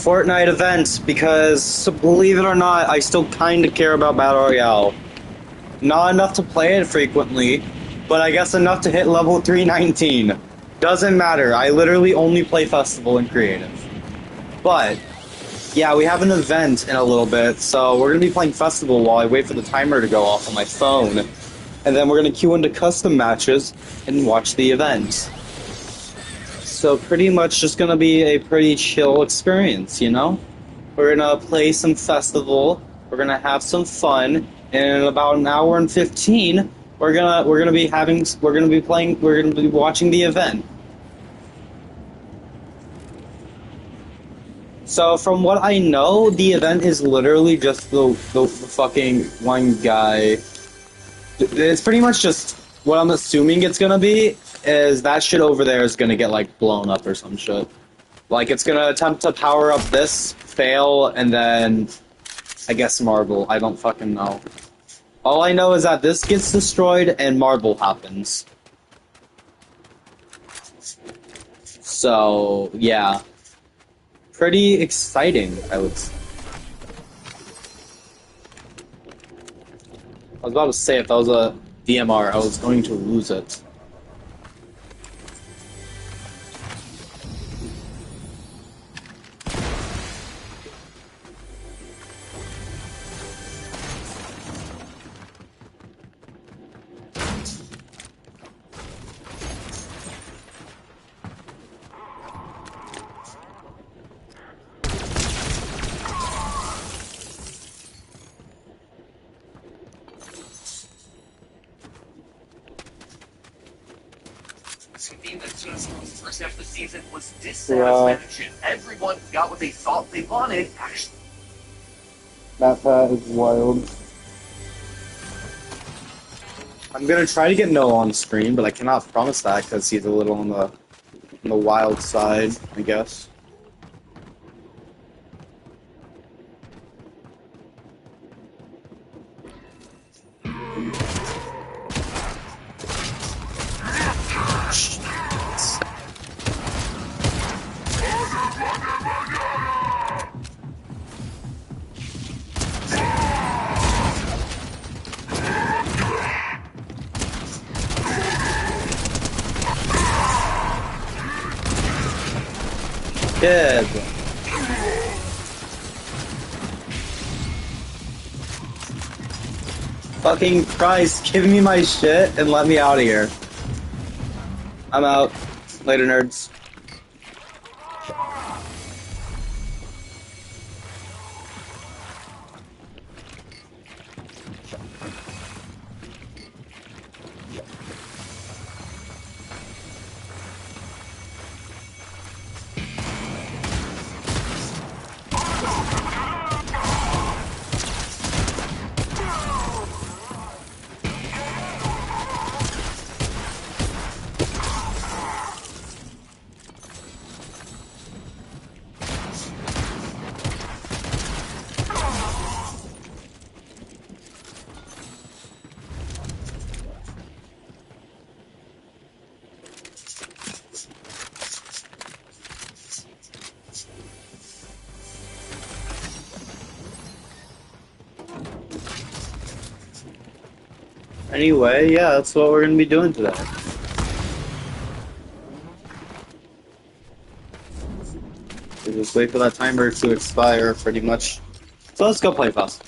Fortnite Event, because believe it or not, I still kind of care about Battle Royale. Not enough to play it frequently, but I guess enough to hit level 319. Doesn't matter, I literally only play Festival and Creative. But, yeah, we have an event in a little bit, so we're going to be playing Festival while I wait for the timer to go off on my phone. And then we're going to queue into custom matches and watch the event. So pretty much just going to be a pretty chill experience, you know? We're going to play some Festival, we're going to have some fun, and in about an hour and 15, we're going to be watching the event. So from what I know, the event is literally just the fucking one guy. It's pretty much just what I'm assuming it's gonna be is that shit over there is gonna get like blown up or some shit. Like it's gonna attempt to power up this, fail, and then I guess Marble. I don't fucking know. All I know is that this gets destroyed and Marble happens. So yeah. Pretty exciting, I would say. I was about to say if that was a DMR, I was going to lose it. First half of the season was dissatisfaction. Everyone got what they thought they wanted. Actually, That pat is wild. I'm gonna try to get Noah on screen, but I cannot promise that because he's a little on the wild side, I guess. Good. Fucking Christ, give me my shit and let me out of here. I'm out. Later, nerds. Anyway, yeah, that's what we're gonna be doing today. We just wait for that timer to expire, pretty much. So let's go play fast.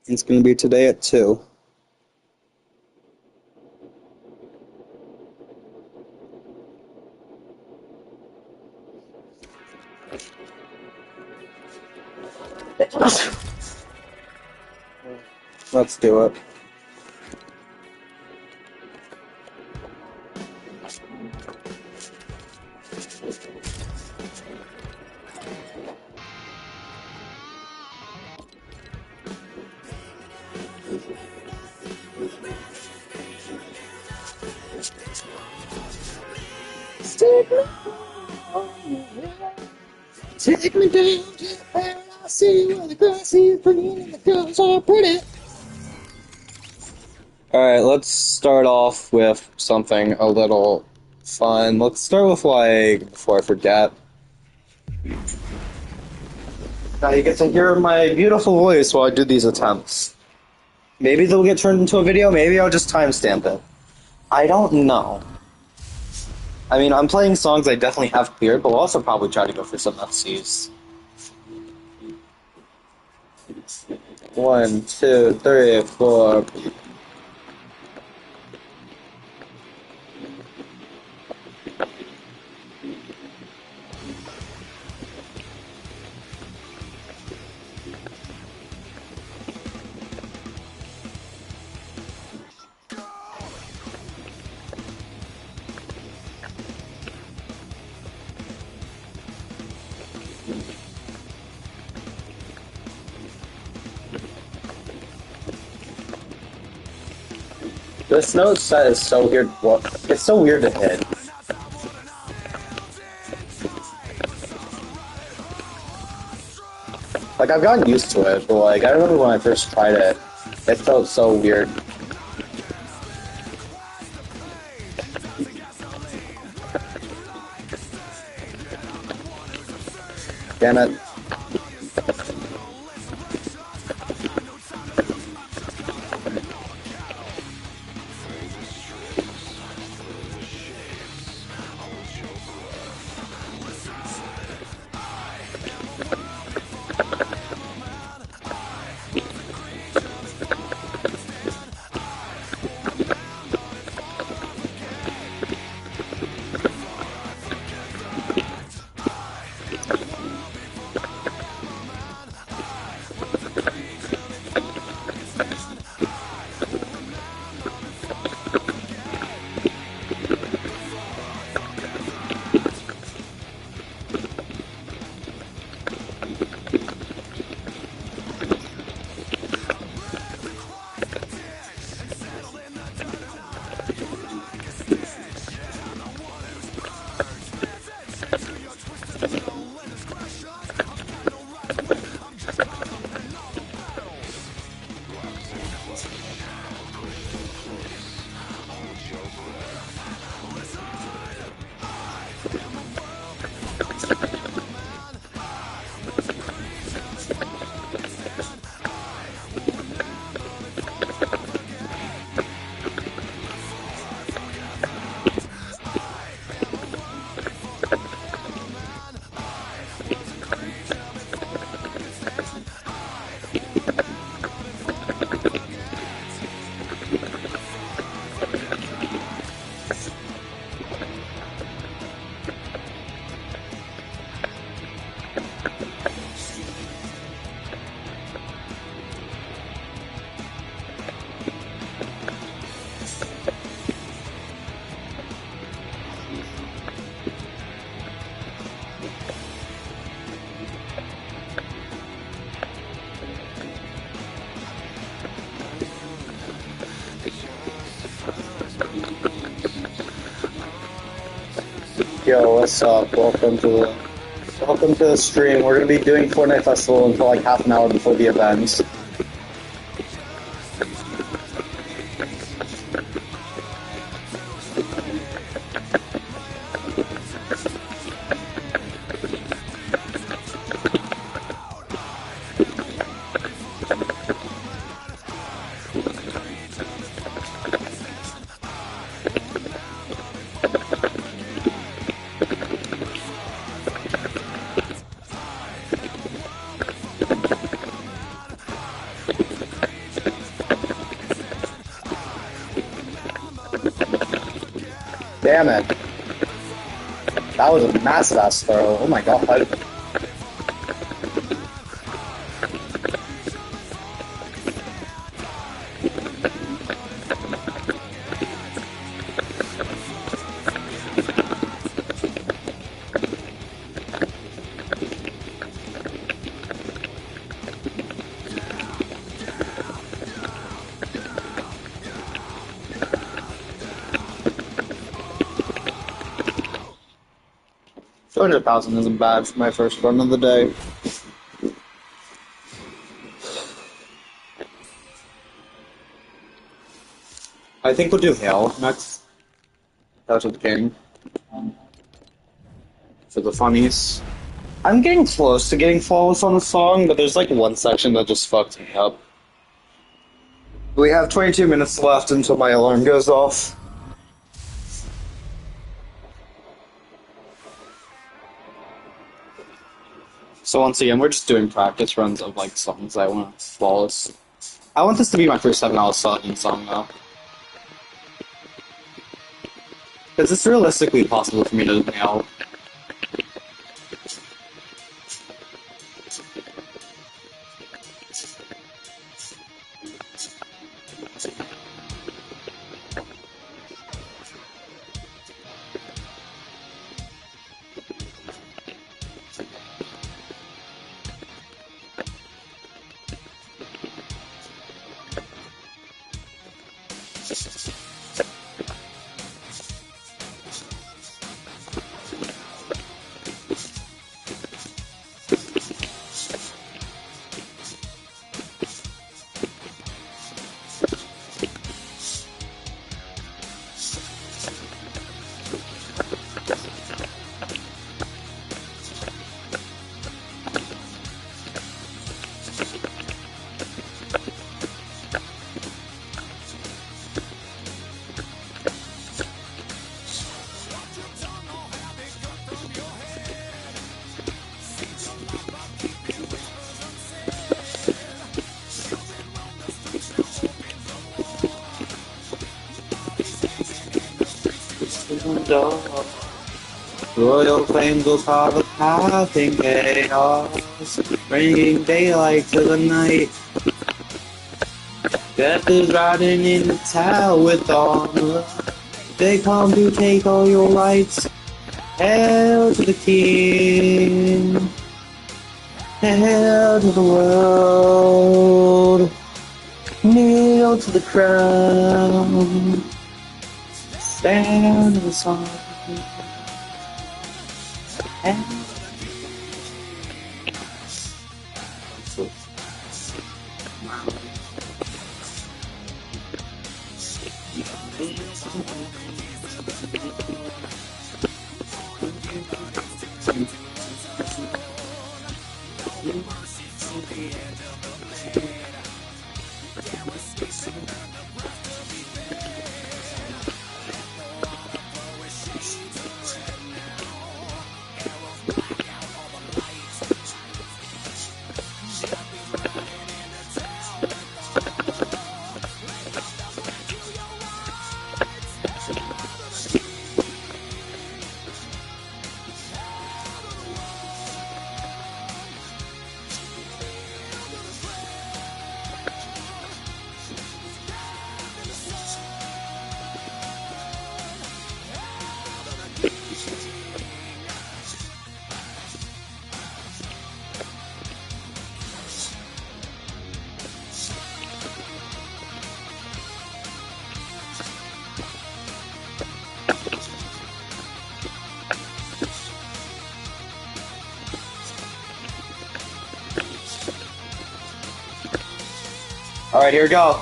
It's gonna be today at 2. Let's do it. Take me down to the paradise, see where the grass is green and the girls are pretty. Alright, let's start off with something a little fun. Let's start with, like, before I forget. Now you get to hear my beautiful voice while I do these attempts. Maybe they'll get turned into a video, maybe I'll just timestamp it. I don't know. I mean, I'm playing songs I definitely have cleared, but we'll also probably try to go for some FCs. 1, 2, 3, 4. This note set is so weird. What? It's so weird to hit. Like, I've gotten used to it, but, like, I remember when I first tried it, it felt so weird. Damn it. Yo, what's up? Welcome to the stream. We're gonna be doing Fortnite Festival until like half an hour before the event. Damn it. That was a massive ass throw. Oh my god. 200,000 isn't bad for my first run of the day. I think we'll do Hail next. That's with King. For the funnies. I'm getting close to getting flawless on the song, but there's like one section that just fucked me up. We have 22 minutes left until my alarm goes off. So once again, we're just doing practice runs of like songs I want flawless. I want this to be my first 7-hour song though. Because it's realistically possible for me to nail. Royal flames will carve a path in chaos, bringing daylight to the night. Death is riding in the tower with armor. They come to take all your rights. Hail to the king. Hail to the world. Kneel to the crown. Stand in the sun. Alright, here we go.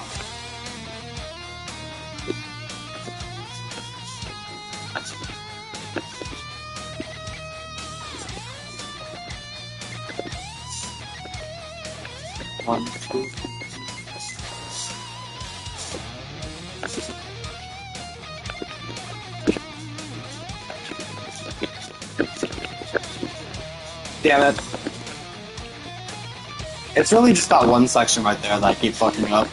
One, two. Damn it. It's really just that one section right there that I keep fucking up.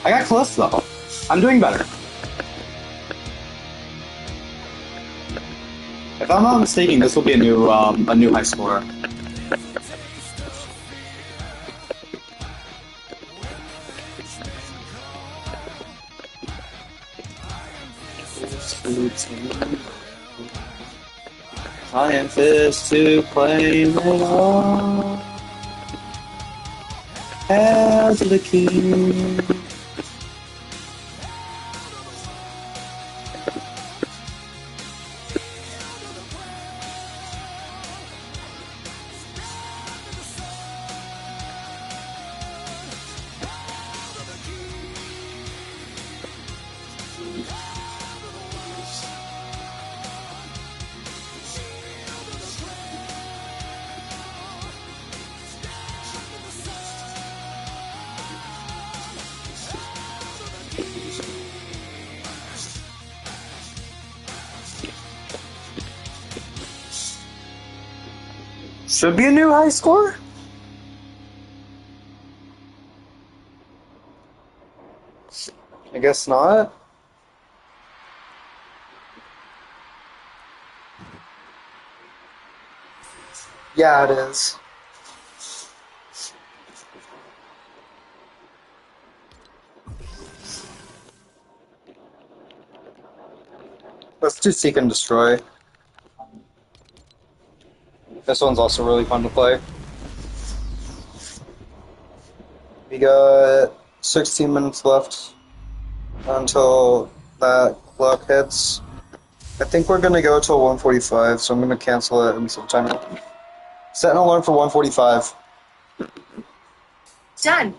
I got close though. I'm doing better. If I'm not mistaken, this will be a new high score. Triumph is to claim it all. Hail to the king. Should be a new high score? I guess not. Yeah, it is. Let's do Seek and Destroy. This one's also really fun to play. We got 16 minutes left until that clock hits. I think we're gonna go till 1:45, so I'm gonna cancel it and set timer. Set an alarm for 1:45. Done.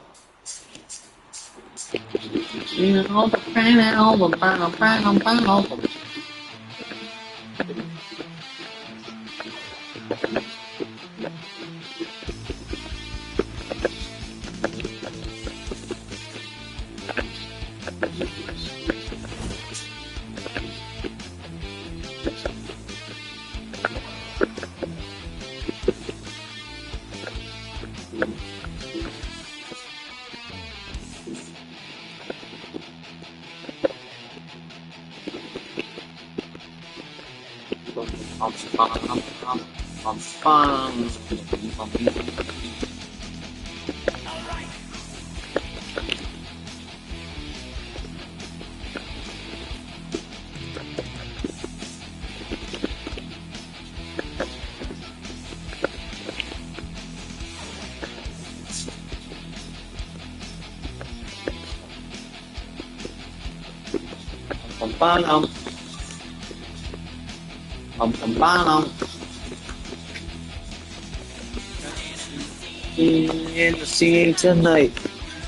In the scene tonight,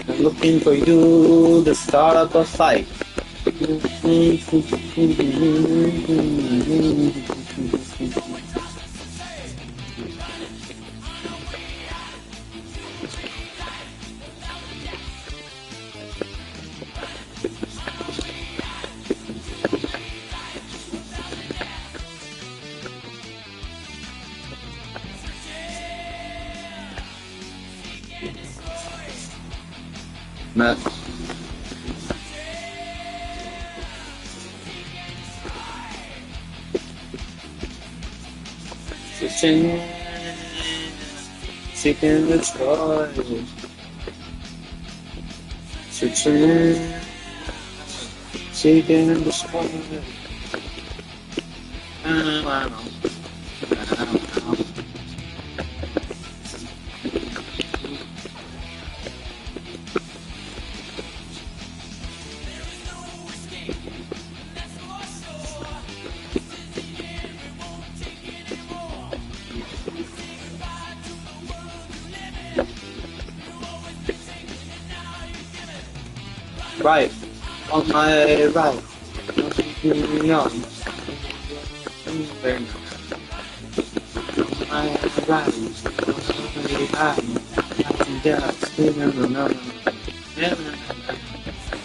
I'm looking for you to start up a fight. Matt. Seek and destroy. Searching. Seek and destroy. Right, on my right. No.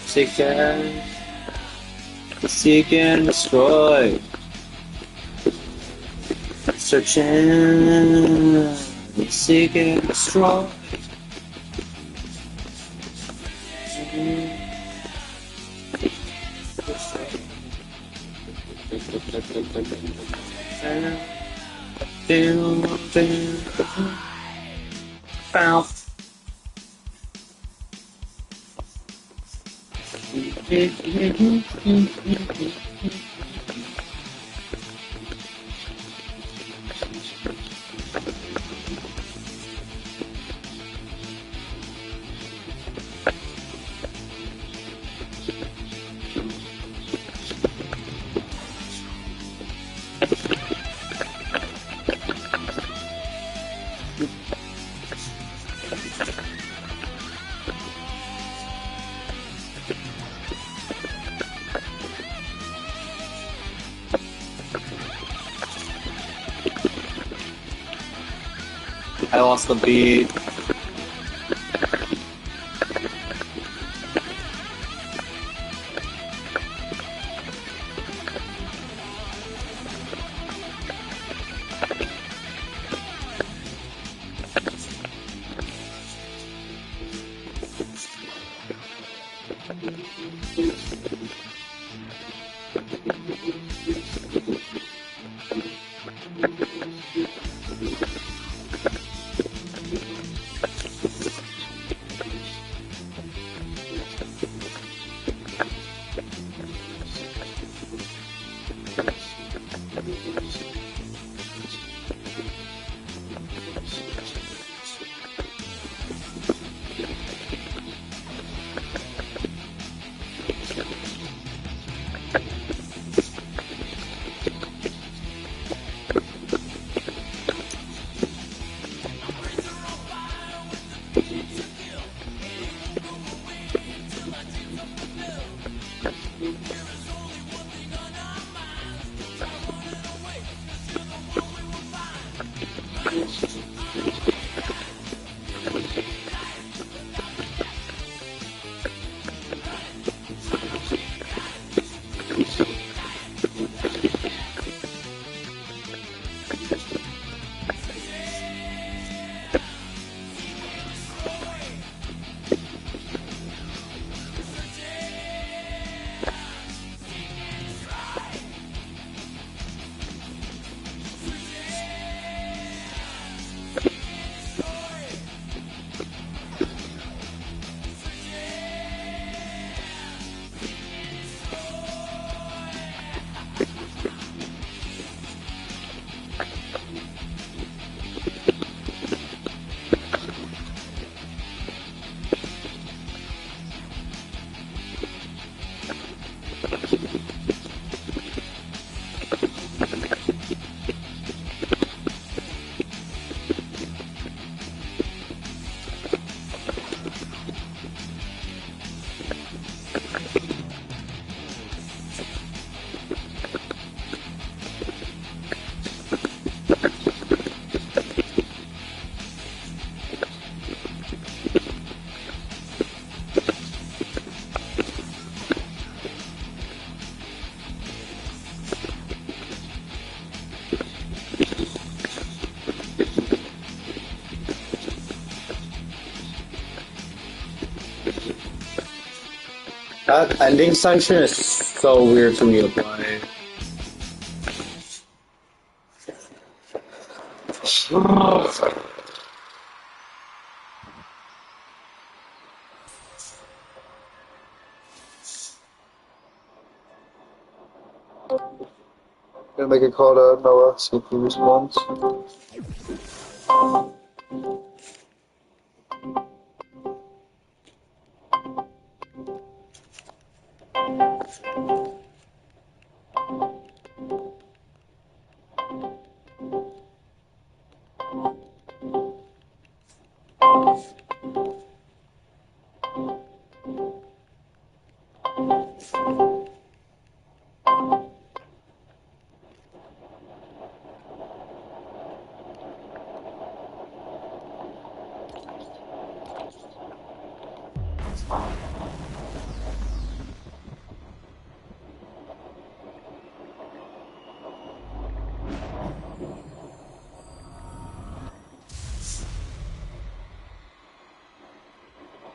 Seek and destroy. Searching. Seek and destroy. Bow. I lost the beat. That ending section is so weird for me to play. Gonna make a call to Noah, see if he responds.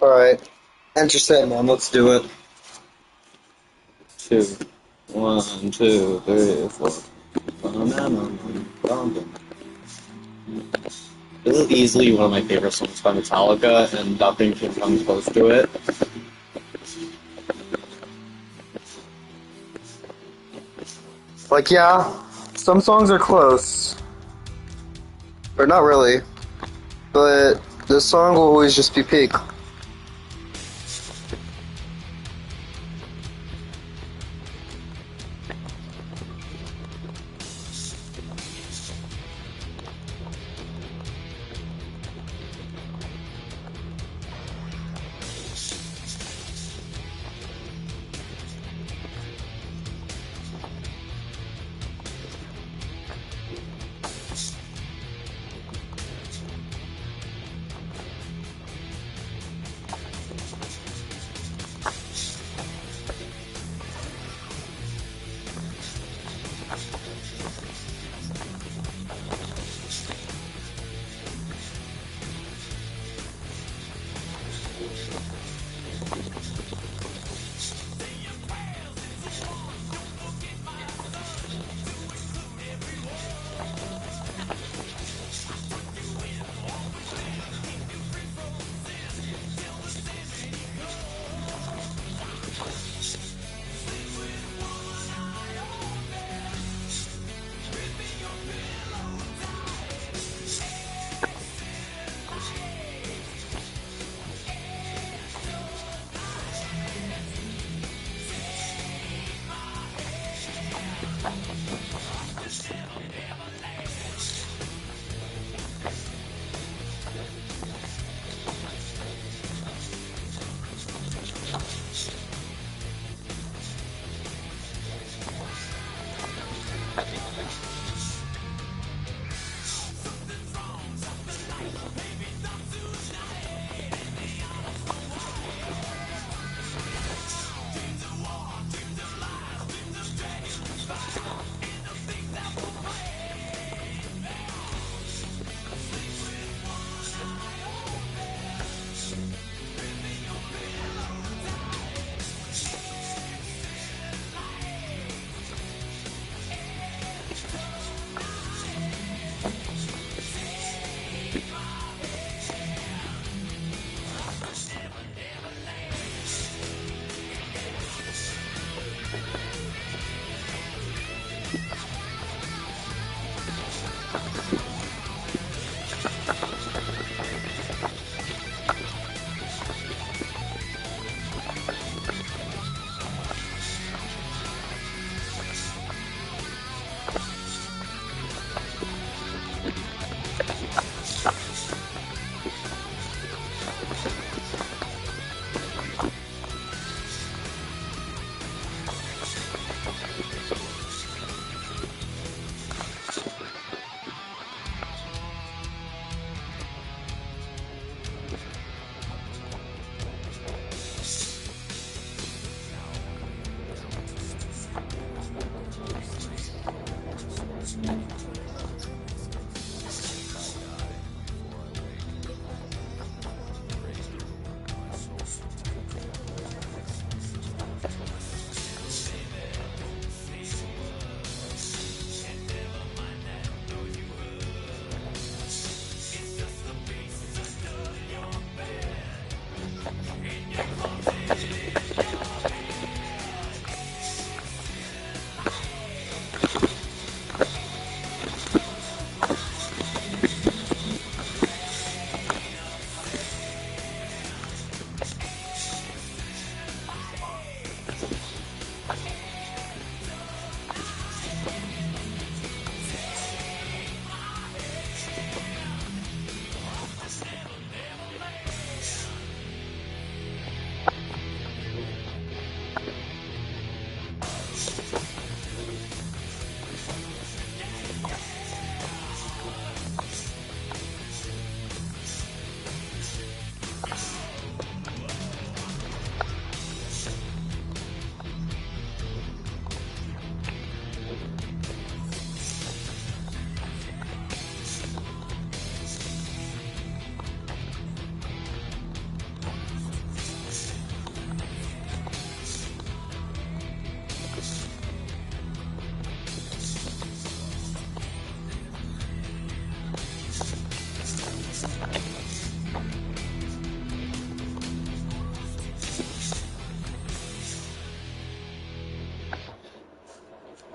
Alright. Interesting, man. Let's do it. 2, 1, 2, 3, 4. This is easily one of my favorite songs by Metallica, and nothing can come close to it. Like, yeah, some songs are close. Or not really. But this song will always just be peak.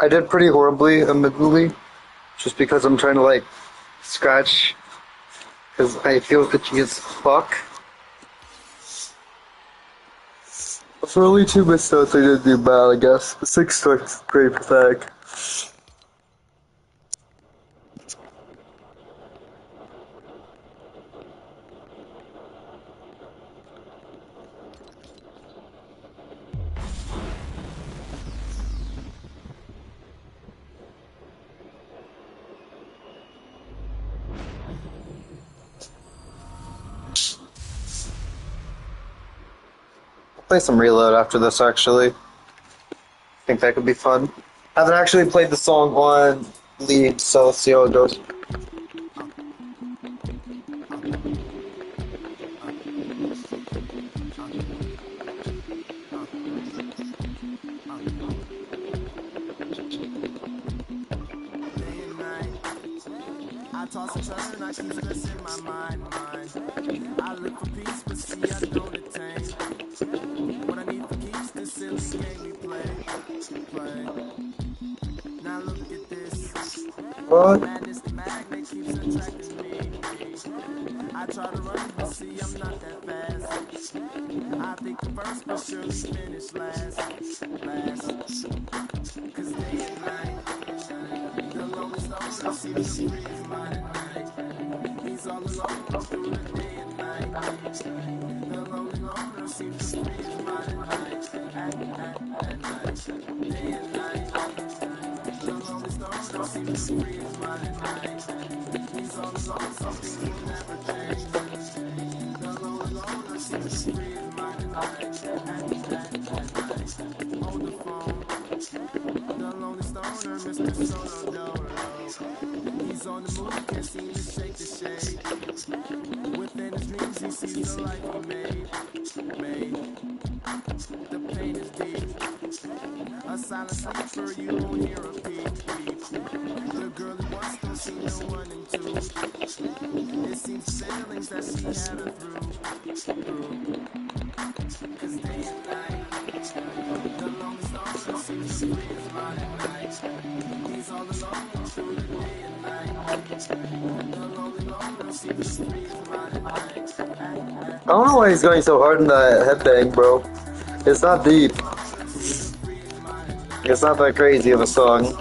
I did pretty horribly, admittedly, just because I'm trying to like scratch because I feel itchy as fuck. For only two missed notes, I did do bad, I guess. 6 starts, pretty pathetic. I'll play some Reload after this, actually. Think that could be fun. I haven't actually played the song on lead, so let's see how it goes. I toss and turn, I keep stressing my mind. I look for peace, but see I don't attain. What I need for keeps this silly game we play. Now look at this. What? Madness, the magnet keeps attracting me. I try to run, but see I'm not that fast. I think I'm first, but surely finish last. Cause day and night, the lonely stoner seems to free his mind at night. He's all alone through the day and night. The lonely loner seems to free his mind at night. At night, day and night. The lonely stoner seems to free his mind at night. He's all alone, some things will never change. The lonely loner seems to free his mind at night. At night, hold the phone. The lonely stoner, Mr. Solo Dolo. He's on the move, can't seem to shake the shade. Within his dreams, he sees the life he made. The pain is deep. A silent sleeper, you won't hear a peep. The girl he wants don't see no one in two. It seems the feelings that she had her through. Cause day and night, the lonely stoner seems to free his mind at night. He's all alone through the day and night. The lonely loner seems to free his mind at night. I don't know why he's going so hard in that headbang, bro. It's not deep. It's not that crazy of a song.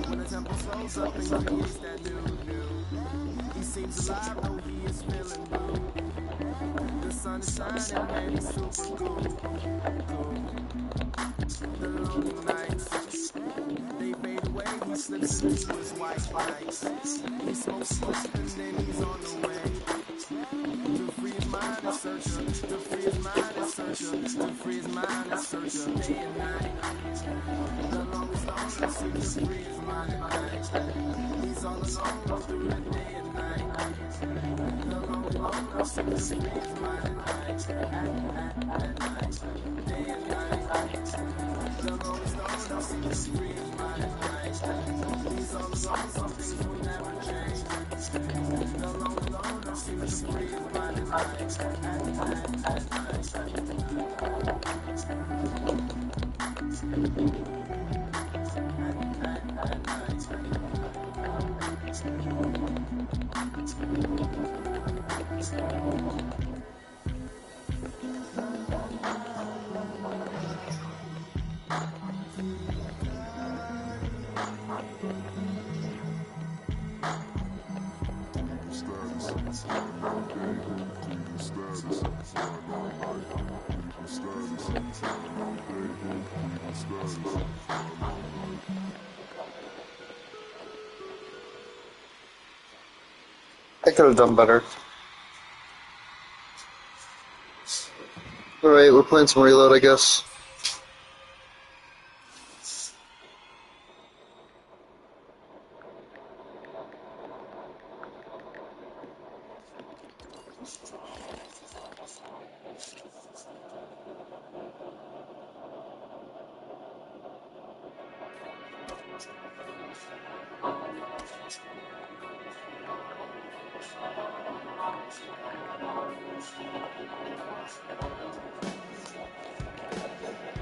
When the tempo slows up and creates that new. He seems alive, though he is feeling blue. The sun is shining, man, he's super cool. The lonely nights, they fade away. He slips into his white nights. He smokes a blunt and then he's on the way. To free his mind and search her. To free his mind and search her. To free his mind and search her. Day and night. The longest loner seems to free his mind at night. He's all alone through the day and night. The lonely loner seems to free his mind at night. At night. Day and night. The longest loner seems to free his mind at night. He's all alone, some things will never change. The lonely loner seems to free his mind at night. At I could have done better. Alright, we're playing some Reload, I guess.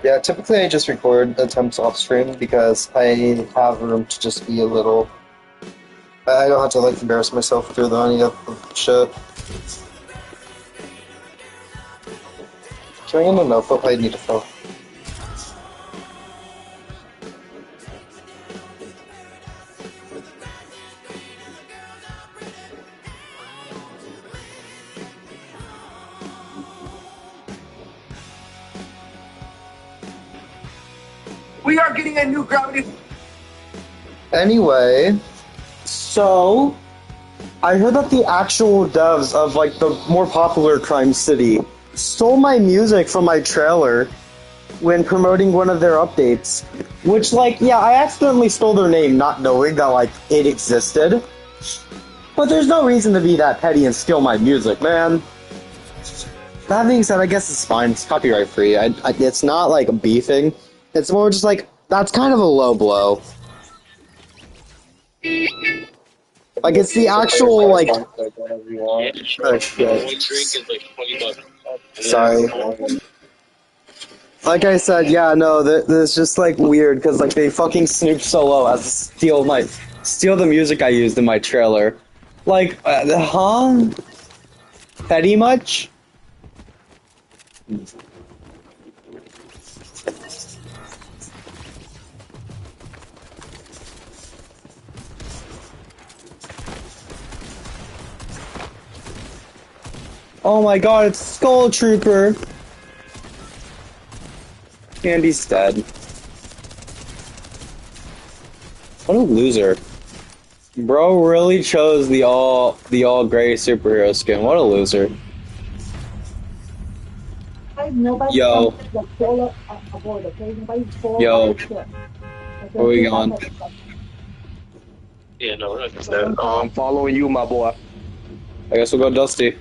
Yeah, typically I just record attempts off stream because I have room to just be a little. I don't have to like embarrass myself through any of the shit. Can I get a notebook? I need to fill. We are getting a new gravity. Anyway, so I heard that the actual devs of like the more popular Crime City stole my music from my trailer when promoting one of their updates. Which, like, yeah, I accidentally stole their name not knowing that, like, it existed. But there's no reason to be that petty and steal my music, man. That being said, I guess it's fine. It's copyright free. It's not, like, beefing. It's more just like, that's kind of a low blow. Like, it's the actual, like... Oh, shit. Sorry. Like I said, yeah, no, this just like weird because like they fucking Snoop so low as to steal the music I used in my trailer. Like, huh? Petty much? Oh my god, it's Skull Trooper. Andy's dead. What a loser. Bro really chose the all gray superhero skin. What a loser. Yo. Yo. Where we going? Yeah, no, that's that. I'm following you, my boy. I guess we'll go Dusty.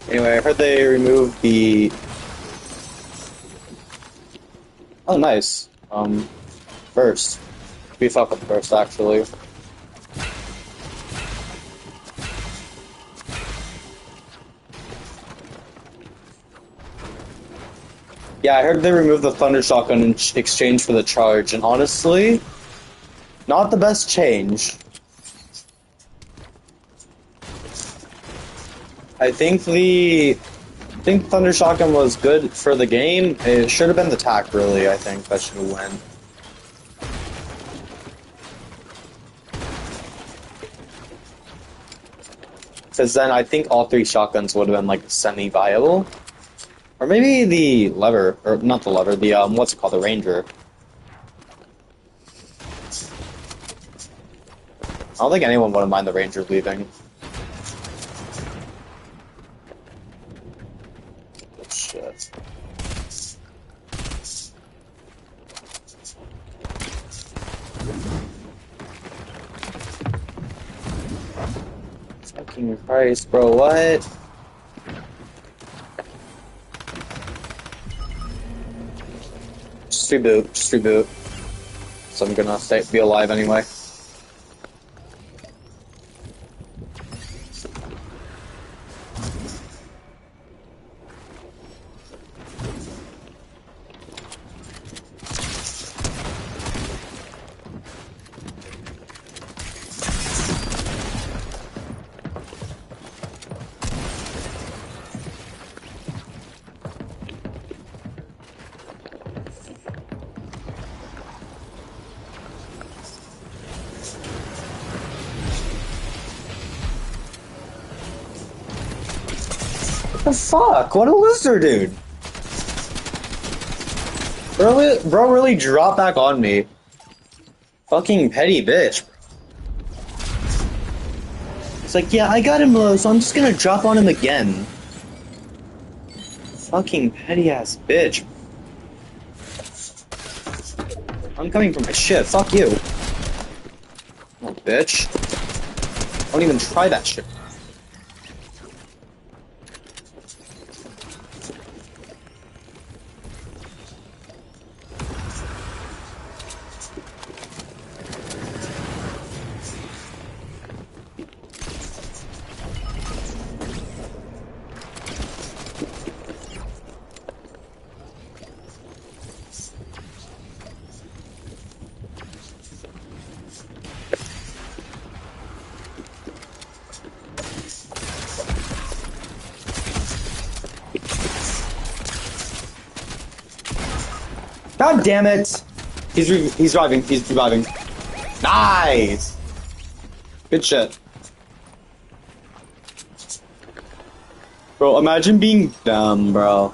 Anyway, I heard they removed the... Oh, nice. Burst. We fuck with Burst, actually. Yeah, I heard they removed the Thunder Shotgun in exchange for the charge, and honestly, not the best change. I think Thunder Shotgun was good for the game. It should have been the TAC, really, I think. That should have won. Because then I think all three shotguns would have been, like, semi-viable. Or maybe the lever, or not the lever, the, what's it called, the Ranger. I don't think anyone would mind the Ranger leaving. Oh, shit. Fucking Christ, bro, what? Just reboot. So I'm gonna be alive anyway. What the fuck? What a loser, dude. Bro really dropped back on me. Fucking petty bitch. It's like, yeah, I got him low, so I'm just gonna drop on him again. Fucking petty ass bitch. I'm coming for my shit. Fuck you. Oh, bitch. Don't even try that shit. God damn it! He's reviving. He's reviving. Nice. Good shit. Bro, imagine being dumb, bro.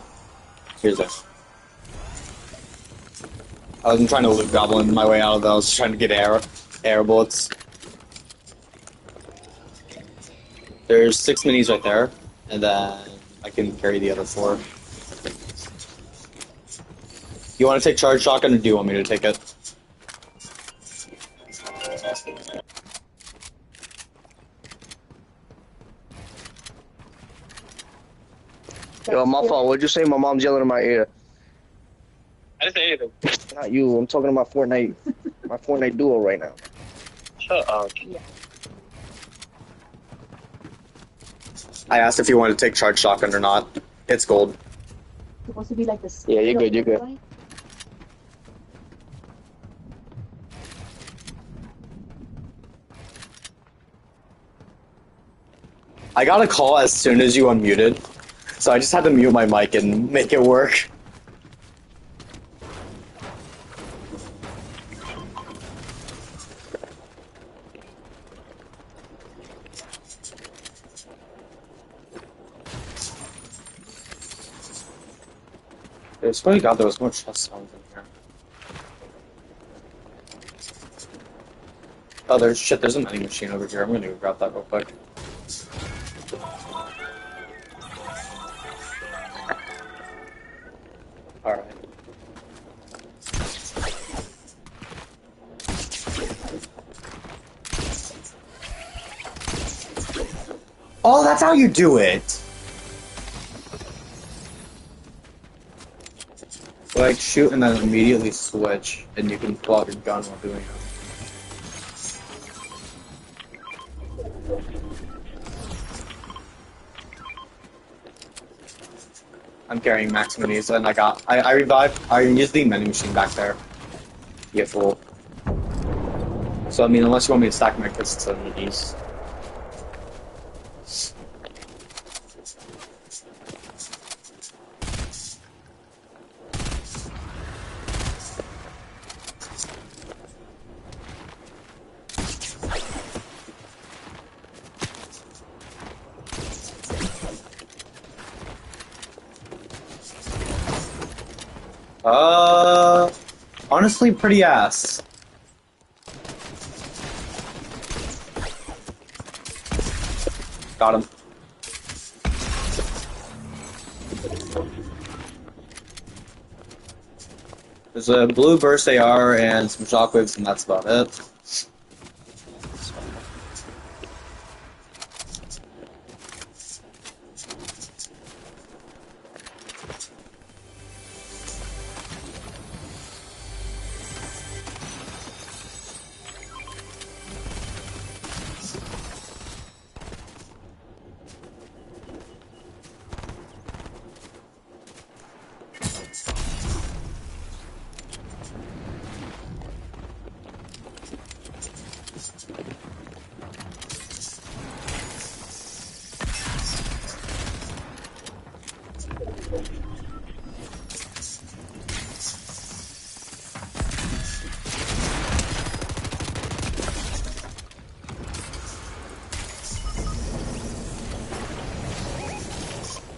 Here's this. I wasn't trying to loot goblin my way out of that. I was trying to get air bullets. There's 6 minis right there, and then I can carry the other 4. You want to take charge shotgun, or do you want me to take it? Yo, my fault. What'd you say? My mom's yelling in my ear. I didn't say anything. Not you. I'm talking about Fortnite. My Fortnite duo right now. Shut up. I asked if you wanted to take charge shotgun or not. It's gold. Supposed to be like this. Yeah, you're good. You're good. I got a call as soon as you unmuted, so I just had to mute my mic and make it work. I swear to God, there was more chest sounds in here. Oh, there's a vending machine over here. I'm gonna go grab that real quick. Alright. Oh, that's how you do it! Like, shoot and then immediately switch, and you can pull out your gun while doing it. I'm carrying max minis, and I revived, I used the vending machine back there. Get full. So, I mean, unless you want me to stack my fists on minis. Honestly, pretty ass. Got him. There's a blue burst AR and some shockwaves, and that's about it.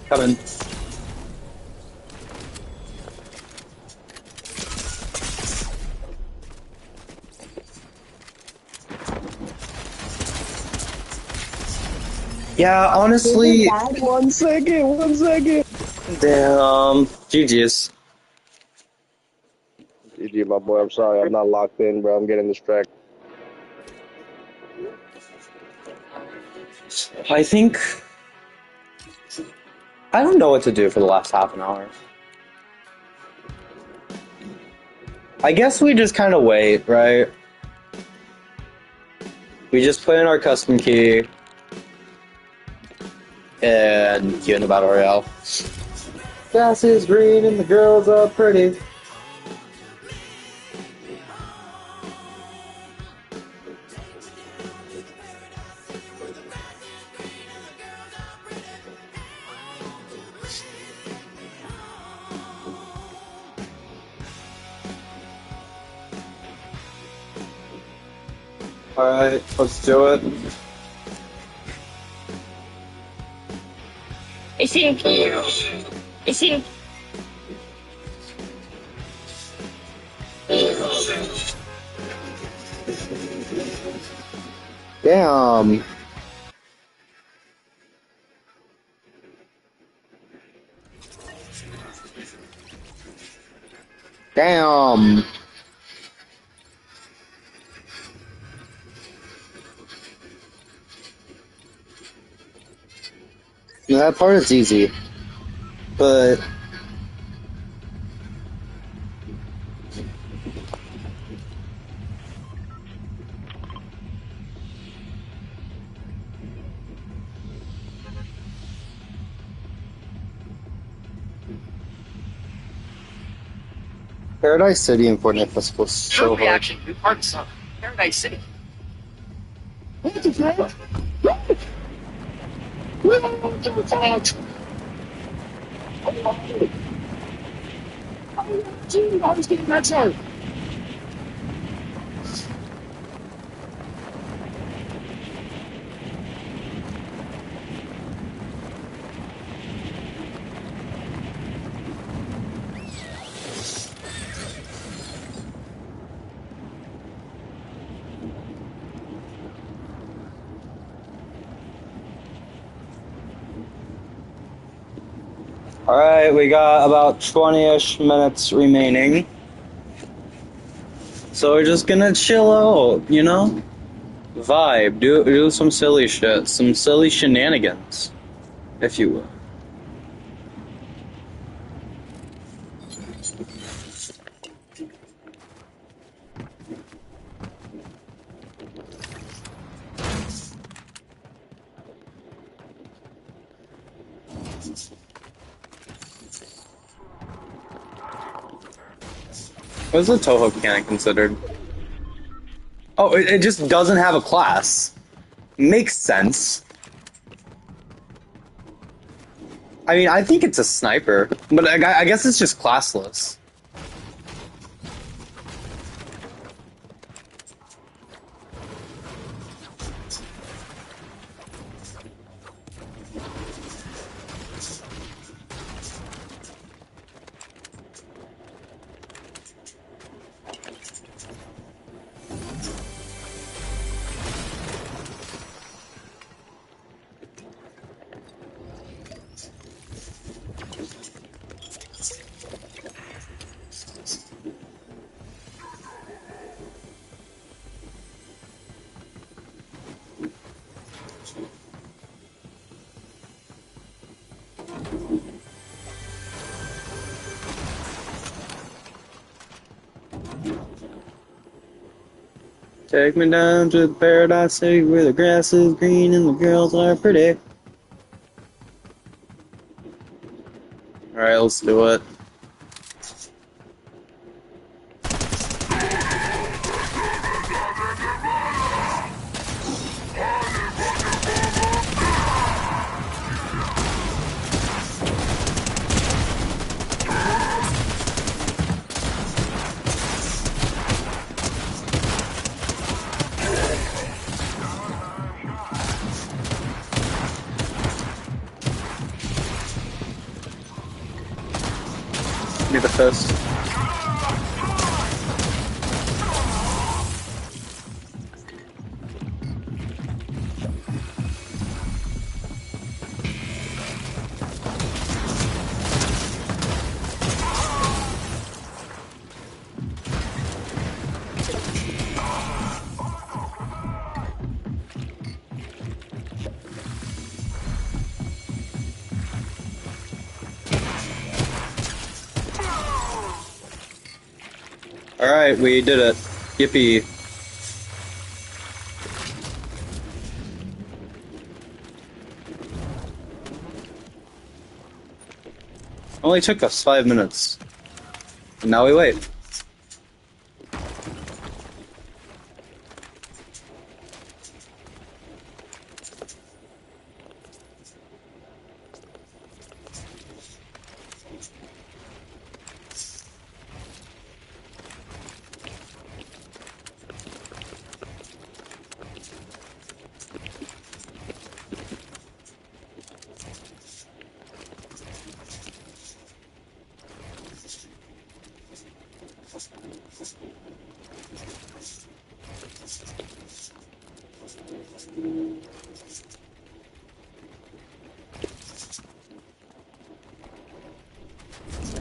Coming. Yeah, honestly. One second. Damn. GG's. GG, my boy. I'm sorry. I'm not locked in, bro. I'm getting distracted. I think... I don't know what to do for the last half an hour. I guess we just kind of wait, right? We just put in our custom key and queue in the battle royale. Grass is green and the girls are pretty. Alright, let's do it. I think Damn. Damn. That part is easy, but Paradise City and Fortnite Festival is so Your hard. reaction to parts of Paradise City. Alright, we got about 20-ish minutes remaining. So we're just gonna chill out, you know? Vibe, do some silly shit, some silly shenanigans, if you will. What's the Toho cannon considered? Oh, it just doesn't have a class. Makes sense. I mean, I think it's a sniper, but I guess it's just classless. Take me down to the Paradise City where the grass is green and the girls are pretty. Alright, let's do it. Do the fist. Alright, we did it. Yippee. Only took us 5 minutes. And now we wait.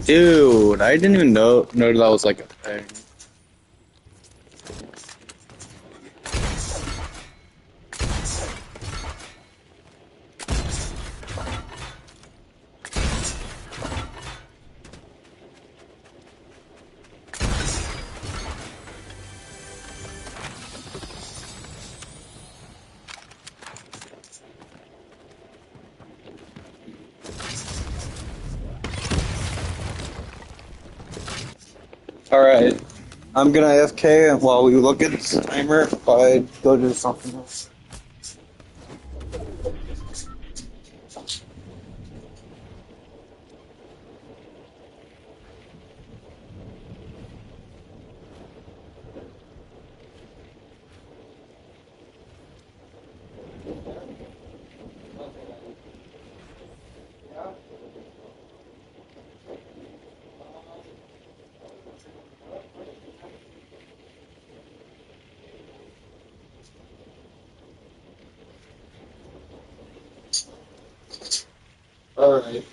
Dude, I didn't even know that was like a thing. Alright, I'm gonna AFK while we look at the timer if I go do something else. Alright.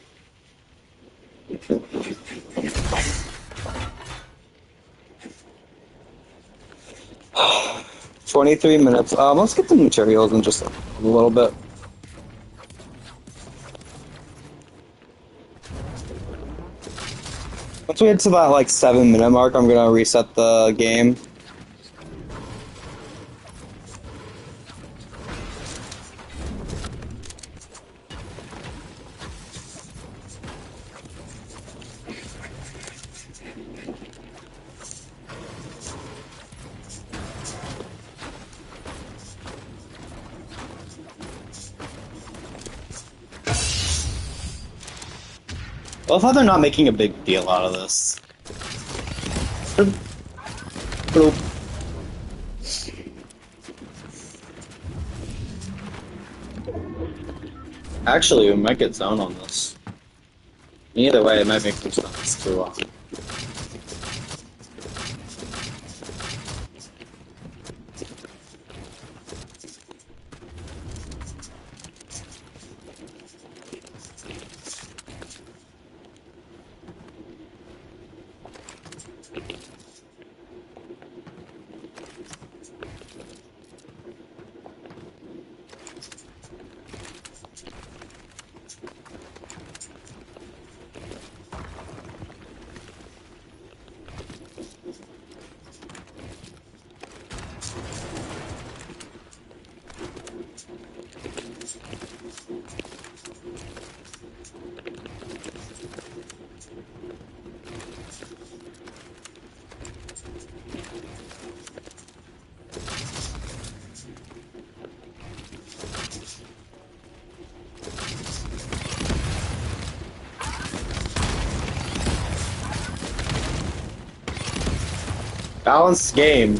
23 minutes. Let's get the materials in just a little bit. Once we get to that like 7 minute mark, I'm gonna reset the game. I love how they're not making a big deal out of this. Boop. Actually, we might get zone on this. Either way, it might make some sense to balanced game.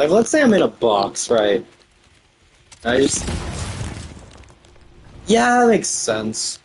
Like, let's say I'm in a box, right? I just... Yeah, that makes sense.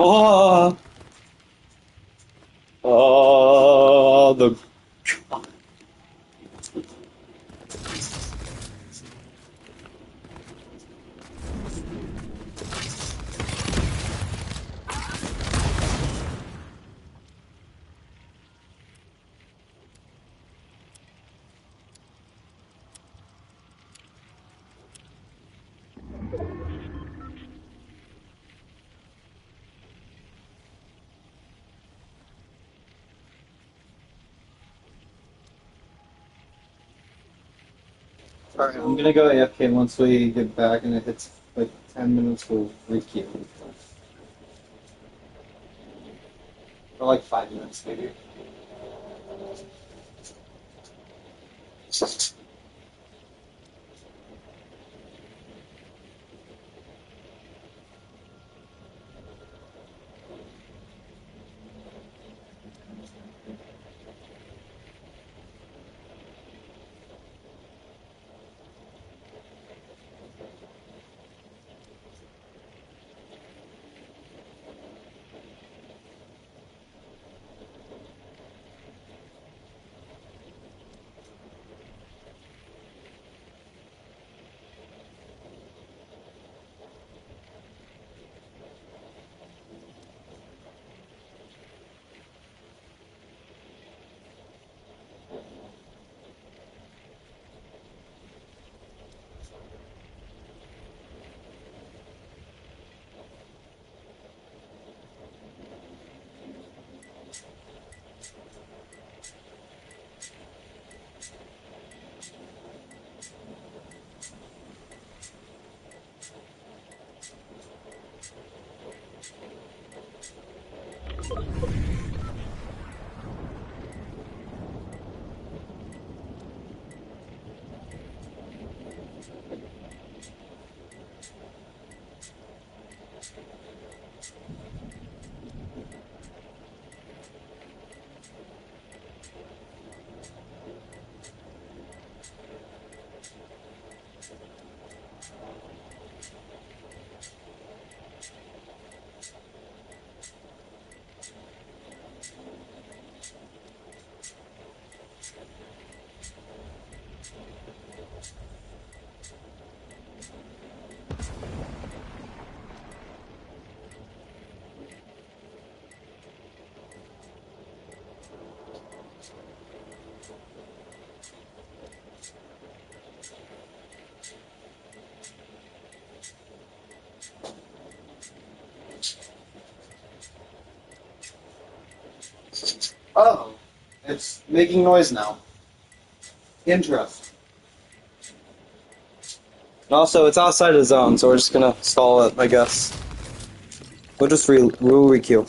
Oh, oh, the... Alright, I'm gonna go AFK once we get back and it hits like 10 minutes, we'll re-queue. Or like 5 minutes maybe. Oh, it's making noise now. Interesting. And also, it's outside the zone, so we're just gonna stall it, I guess. We'll re-queue.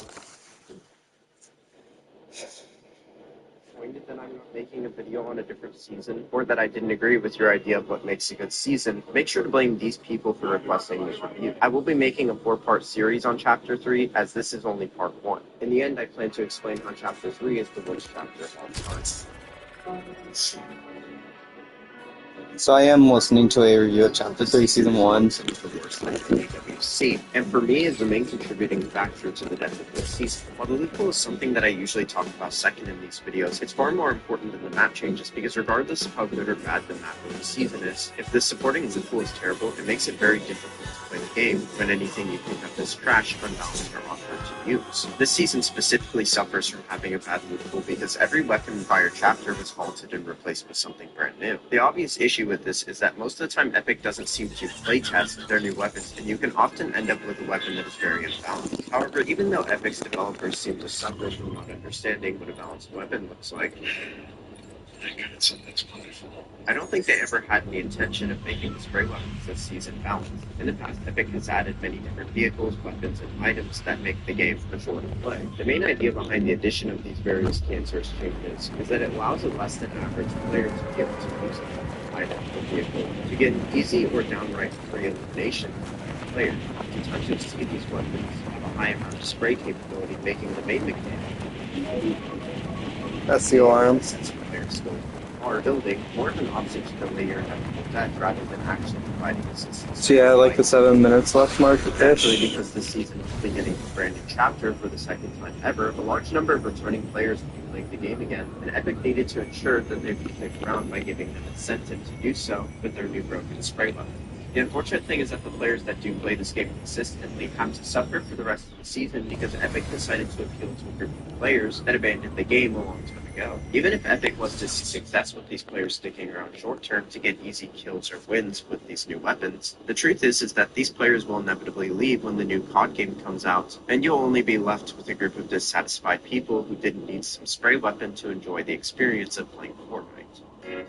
That I'm not making a video on a different season, or that I didn't agree with your idea of what makes a good season, make sure to blame these people for requesting this review. I will be making a 4-part series on Chapter 3, as this is only Part 1. In the end, I plan to explain how Chapter 3 is the worst chapter of all time. So I am listening to a review of Chapter 3, Season 1. The worst activity that we've seen, and for me is the main contributing factor to the death of this season. While the loot pool is something that I usually talk about second in these videos, it's far more important than the map changes, because regardless of how good or bad the map or the season is, if the supporting loot pool is terrible, it makes it very difficult to play the game when anything you think of as trash, unbalanced, or awkward to use. This season specifically suffers from having a bad loot pool because every weapon in prior chapter was halted and replaced with something brand new. The obvious issue with this is that most of the time Epic doesn't seem to playtest their new weapons, and you can often end up with a weapon that is very unbalanced. However, even though Epic's developers seem to suffer from not understanding what a balanced weapon looks like, I don't think they ever had any intention of making the spray weapons this season balanced. In the past, Epic has added many different vehicles, weapons, and items that make the game fun to play. The main idea behind the addition of these various cancerous changes is that it allows a less than average player to be able to use an item or vehicle to get an easy or downright free elimination of the player. Oftentimes you'll see these weapons have a high amount of spray capability, making the main mechanic. That's the alarm. Skill or building more of an option to the layer of that rather than actually providing assistance. So yeah, like the 7 minutes left mark Actually, ish. because this season is beginning a brand new chapter for the second time ever, a large number of returning players will be playing the game again, and Epic needed to ensure that they would stick around by giving them incentive to do so with their new broken spray weapon. The unfortunate thing is that the players that do play this game consistently have to suffer for the rest of the season because Epic decided to appeal to a group of players that abandoned the game a long time ago. Even if Epic was to see success with these players sticking around short term to get easy kills or wins with these new weapons, the truth is that these players will inevitably leave when the new COD game comes out, and you'll only be left with a group of dissatisfied people who didn't need some spray weapon to enjoy the experience of playing Fortnite.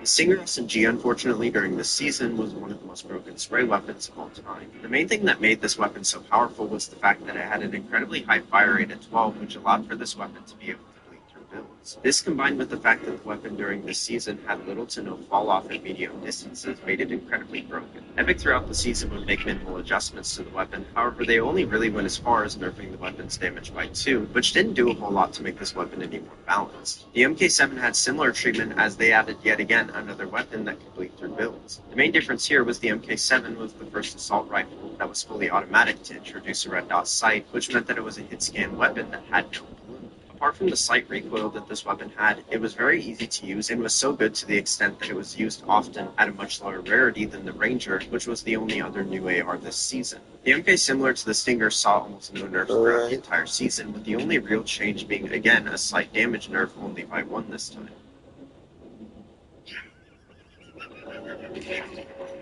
Stinger SMG, unfortunately, during this season was one of the most broken spray weapons of all time. The main thing that made this weapon so powerful was the fact that it had an incredibly high fire rate at 12, which allowed for this weapon to be able to bleed through builds. This, combined with the fact that the weapon during this season had little to no fall-off at medium distances, made it incredibly broken. Epic throughout the season would make minimal adjustments to the weapon, however they only really went as far as nerfing the weapon's damage by 2, which didn't do a whole lot to make this weapon any more balanced. The MK7 had similar treatment as they added yet again another weapon that could bleed through builds. The main difference here was the MK7 was the first assault rifle that was fully automatic to introduce a red dot sight, which meant that it was a hit scan weapon that had no bloom. Apart from the sight recoil that this weapon had, it was very easy to use and was so good to the extent that it was used often at a much lower rarity than the Ranger, which was the only other new AR this season. The MK, similar to the Stinger, saw almost no nerfs throughout the entire season, with the only real change being, again, a slight damage nerf only by 1 this time.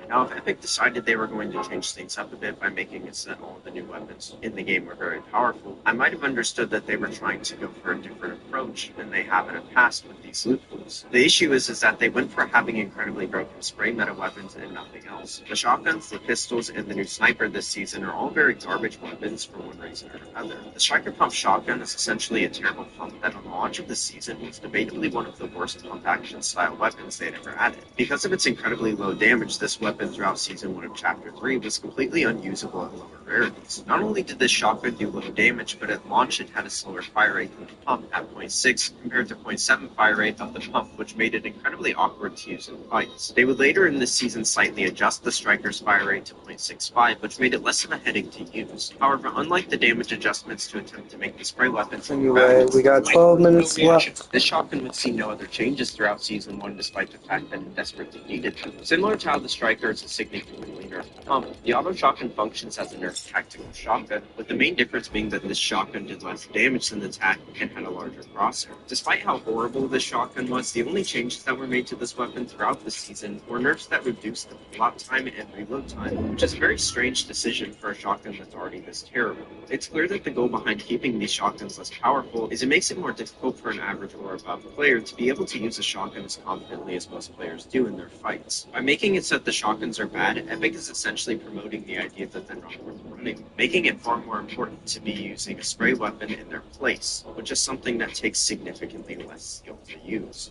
Now, if Epic decided they were going to change things up a bit by making it so that all of the new weapons in the game were very powerful, I might have understood that they were trying to go for a different approach than they have in the past with these loot pools. The issue is that they went for having incredibly broken spray meta weapons and nothing else. The shotguns, the pistols, and the new sniper this season are all very garbage weapons for one reason or another. The striker pump shotgun is essentially a terrible pump that on the launch of the season was debatably one of the worst pump action style weapons they had ever added. Because of its incredibly low damage, this weapon throughout Season 1 of Chapter 3 was completely unusable at lower rarities. Not only did this shotgun do low damage, but at launch it had a slower fire rate than the pump at 0.6 compared to 0.7 fire rate of the pump, which made it incredibly awkward to use in fights. They would later in this season slightly adjust the striker's fire rate to 0.65, which made it less of a headache to use. However, unlike the damage adjustments to attempt to make the spray weapons, Anyway, we got 12 minutes left. this shotgun would see no other changes throughout Season 1 despite the fact that it desperately needed them. Similar to how the striker is a significantly nerfed pump, the auto shotgun functions as a nerfed tactical shotgun, with the main difference being that this shotgun did less damage than the TAC and had a larger crosshair. Despite how horrible this shotgun was, the only changes that were made to this weapon throughout the season were nerfs that reduced the plot time and reload time, which is a very strange decision for a shotgun that's already this terrible. It's clear that the goal behind keeping these shotguns less powerful is it makes it more difficult for an average or above player to be able to use a shotgun as confidently as most players do in their fights. By making it so that the shotguns are bad, Epic is essentially promoting the idea that they're not worth running, making it far more important to be using a spray weapon in their place, which is something that takes significantly less skill to use.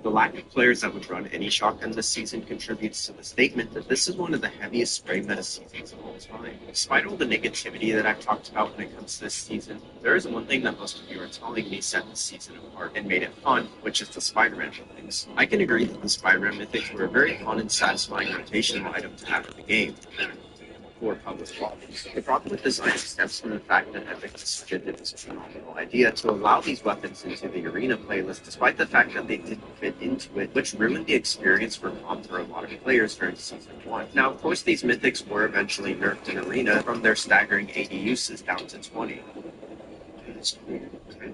The lack of players that would run any shotgun this season contributes to the statement that this is one of the heaviest spray meta seasons of all time. Despite all the negativity that I've talked about when it comes to this season, there is one thing that most of you are telling me set this season apart and made it fun, which is the Spider-Man mythics. I can agree that the Spider-Man mythics were a very fun and satisfying rotational item to have in the game. For published problems. The problem with this item stems from the fact that Epic decided it was a phenomenal idea to allow these weapons into the arena playlist, despite the fact that they didn't fit into it, which ruined the experience for comp for a lot of players during Season 1. Now, of course, these mythics were eventually nerfed in Arena from their staggering 80 uses down to 20.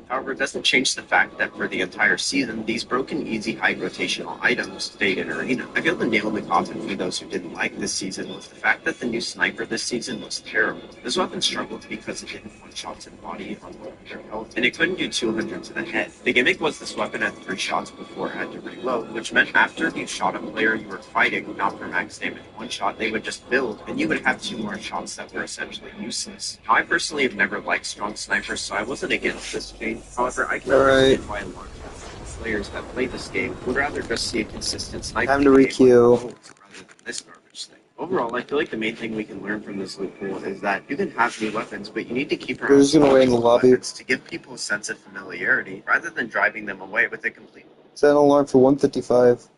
However, it doesn't change the fact that for the entire season, these broken, easy, high rotational items stayed in Arena. I feel the nail in the coffin for those who didn't like this season was the fact that the new sniper this season was terrible. This weapon struggled because it didn't one-shot to the body on 100 health, and it couldn't do 200 to the head. The gimmick was this weapon had 3 shots before it had to reload, which meant after you shot a player you were fighting, not for max damage one shot, they would just build, and you would have 2 more shots that were essentially useless. Now, I personally have never liked strong snipers, so I wasn't against this change. However, I can understand why a lot of players that play this game would rather just see a consistent sniper Time to requeue. rather than this garbage thing. Overall, I feel like the main thing we can learn from this loophole is that you can have new weapons, but you need to keep We're just gonna wait in the lobby. weapons to give people a sense of familiarity rather than driving them away with a complete. Set an alarm for 1:55.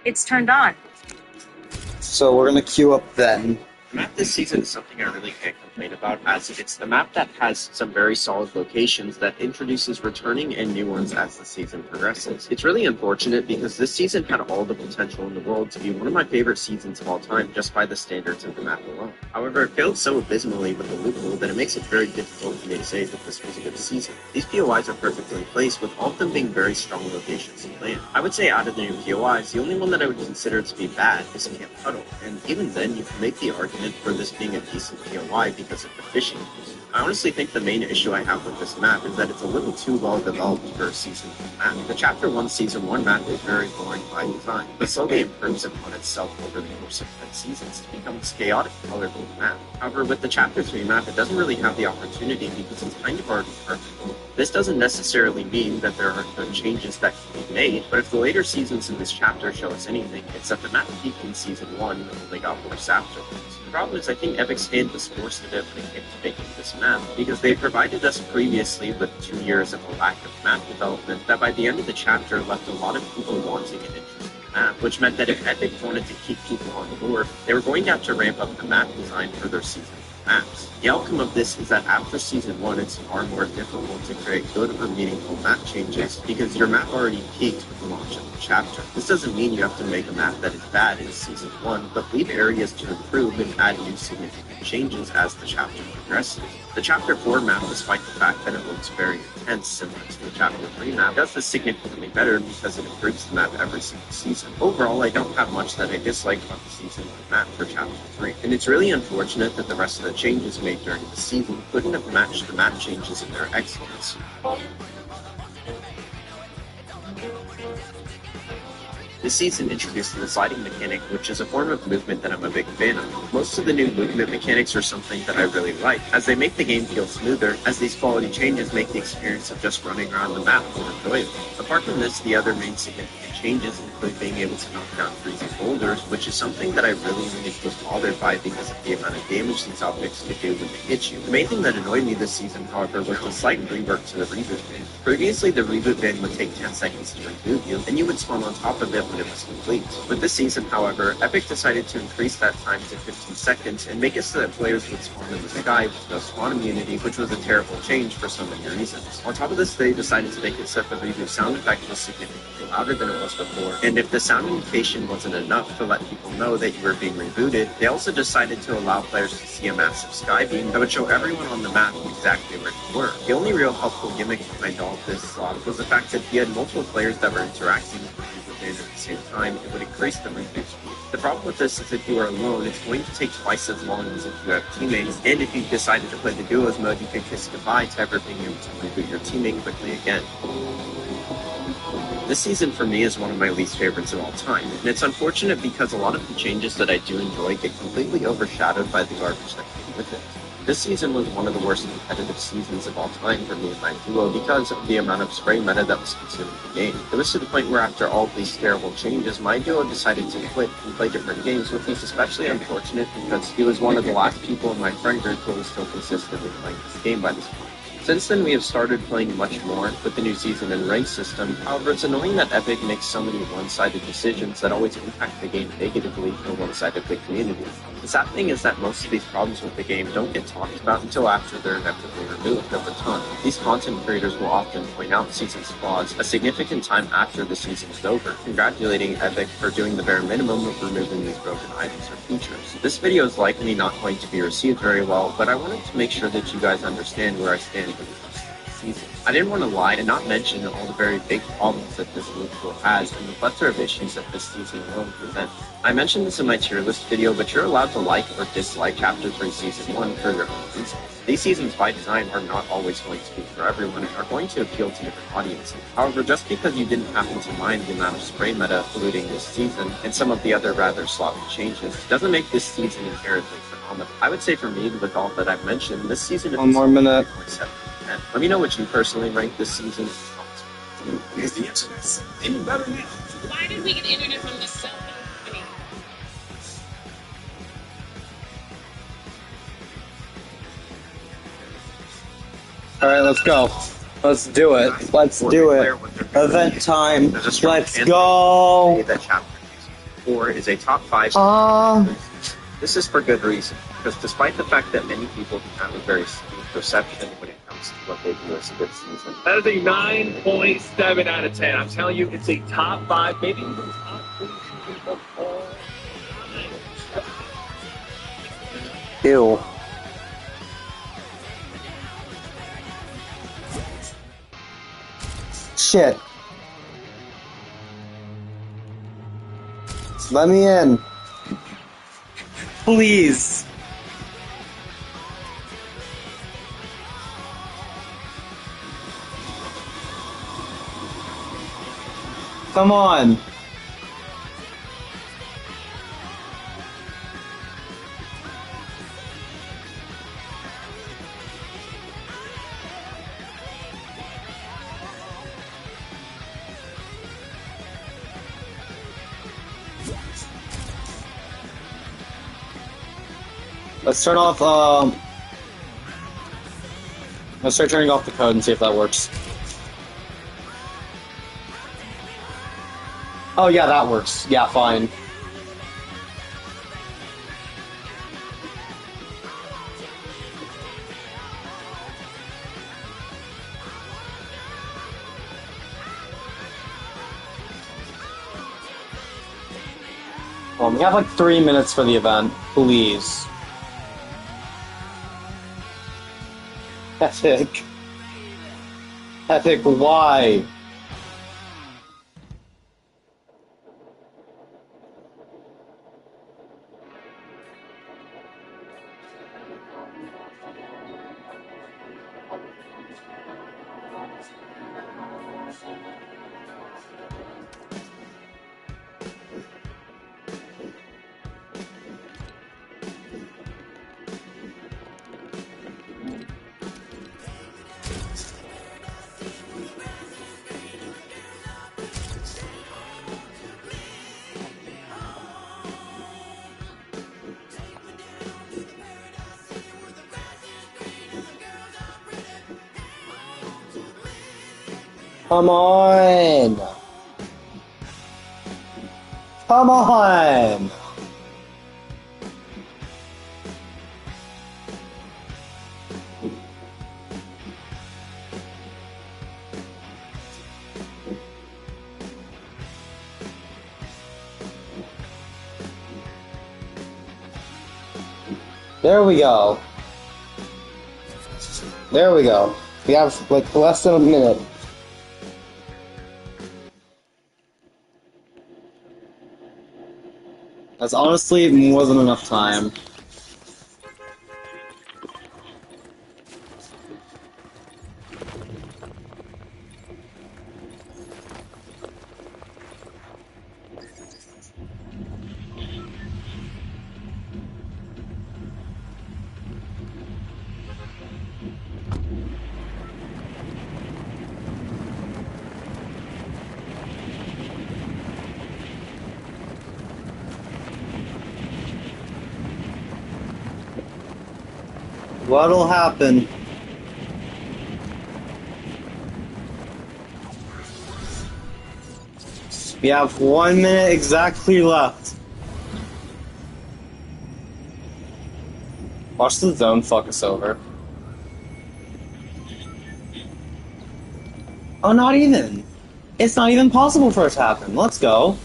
It's turned on. So we're gonna queue up then. The map this season is something I really can't complain about, as it's the map that has some very solid locations that introduces returning and new ones as the season progresses. It's really unfortunate because this season had all the potential in the world to be one of my favorite seasons of all time just by the standards of the map alone. However, it failed so abysmally with the loophole that it makes it very difficult for me to say that this was a good season. These POIs are perfectly placed, with all of them being very strong locations to land. I would say out of the new POIs, the only one that I would consider to be bad is Camp Huddle, and even then you can make the argument for this being a decent POI because of the fishing use. I honestly think the main issue I have with this map is that it's a little too well developed for a Season 1 map. The Chapter 1 Season 1 map is very boring by design, but slowly improves upon itself over the course of 10 seasons to become this chaotic, colorful map. However, with the Chapter 3 map, it doesn't really have the opportunity because it's kind of already perfect. This doesn't necessarily mean that there aren't no changes that can be made, but if the later seasons in this chapter show us anything, it's that the map peaked in Season 1 and only got worse afterwards. The problem is I think Epic's hand was forced a bit when it came to making this map, because they provided us previously with 2 years of a lack of map development that by the end of the chapter left a lot of people wanting an interesting map, which meant that if Epic wanted to keep people on board, they were going to have to ramp up the map design for their season maps. The outcome of this is that after Season 1, it's far more difficult to create good or meaningful map changes because your map already peaked with the launch of the chapter. This doesn't mean you have to make a map that is bad in Season 1, but leave areas to improve and add new significant changes as the chapter progresses. The Chapter 4 map, despite the fact that it looks very intense similar to the Chapter 3 map, does this significantly better because it improves the map every single season. Overall, I don't have much that I dislike about the Season 1 map for Chapter 3, and it's really unfortunate that the rest of the changes made during the season couldn't have matched the map changes in their excellence. This season introduced the sliding mechanic, which is a form of movement that I'm a big fan of. Most of the new movement mechanics are something that I really like, as they make the game feel smoother, as these quality changes make the experience of just running around the map more enjoyable. Apart from this, the other main significant changes include being able to knock down freezing boulders, which is something that I really was bothered by because of the amount of damage these objects could do when they hit you. The main thing that annoyed me this season, however, was the slight rework to the reboot bin. Previously, the reboot bin would take 10 seconds to reboot you, and you would spawn on top of it when it was complete. With this season, however, Epic decided to increase that time to 15 seconds and make it so that players would spawn in the sky with no spawn immunity, which was a terrible change for so many reasons. On top of this, they decided to make it so that the reboot sound effect was significantly louder than it was before, and if the sound indication wasn't enough to let people know that you were being rebooted, they also decided to allow players to see a massive sky beam that would show everyone on the map exactly where you were. The only real helpful gimmick behind all of this was the fact that if you had multiple players that were interacting with the reboot bin at the same time, it would increase the reboot speed. The problem with this is if you are alone, it's going to take twice as long as if you have teammates, and if you decided to play the duos mode, you could kiss goodbye to ever being able to reboot your teammate quickly again. This season for me is one of my least favorites of all time, and it's unfortunate because a lot of the changes that I do enjoy get completely overshadowed by the garbage that came with it. This season was one of the worst competitive seasons of all time for me and my duo because of the amount of spray meta that was consumed in the game. It was to the point where after all of these terrible changes, my duo decided to quit and play different games, which was especially unfortunate because he was one of the last people in my friend group who was still consistently playing this game by this point. Since then, we have started playing much more with the new season and rank system. However, it's annoying that Epic makes so many one-sided decisions that always impact the game negatively for one-sided community. The sad thing is that most of these problems with the game don't get talked about until after they're inevitably removed over time. These content creators will often point out the season's flaws a significant time after the season is over, congratulating Epic for doing the bare minimum of removing these broken items or features. This video is likely not going to be received very well, but I wanted to make sure that you guys understand where I stand with this season. I didn't want to lie and not mention all the very big problems that this loop pool has and the plethora of issues that this season will present. I mentioned this in my tier list video, but you're allowed to like or dislike Chapter 3 Season 1 for your own reasons. These seasons by design are not always going to be for everyone and are going to appeal to different audiences. However, just because you didn't happen to mind the amount of spray meta polluting this season and some of the other rather sloppy changes doesn't make this season inherently phenomenal. I would say for me, with all that I've mentioned, this season is 1 more minute. 3.7. Let me know what you personally rank this season. Because the internet's any better now. Why did we get internet from this cell phone company? Alright, let's go. Let's do it. Let's do it. Event time. Let's go. That Chapter 4 is a top 5. This is for good reason, because despite the fact that many people have a very skewed perception when it comes to what they view as a good season. That is a 9.7 out of 10. I'm telling you, it's a top 5, maybe even top 3 season of all time. Ew. Shit. Let me in. Please. Come on. Let's start off, let's start turning off the code and see if that works. Oh yeah, that works. Yeah, fine. We have like 3 minutes for the event, please. Epic. Epic, why? Come on! Come on! There we go. There we go. We have like less than a minute. That's honestly more than enough time. What'll happen? We have 1 minute exactly left. Watch the zone fuck us over. Oh, not even. It's not even possible for it to happen. Let's go.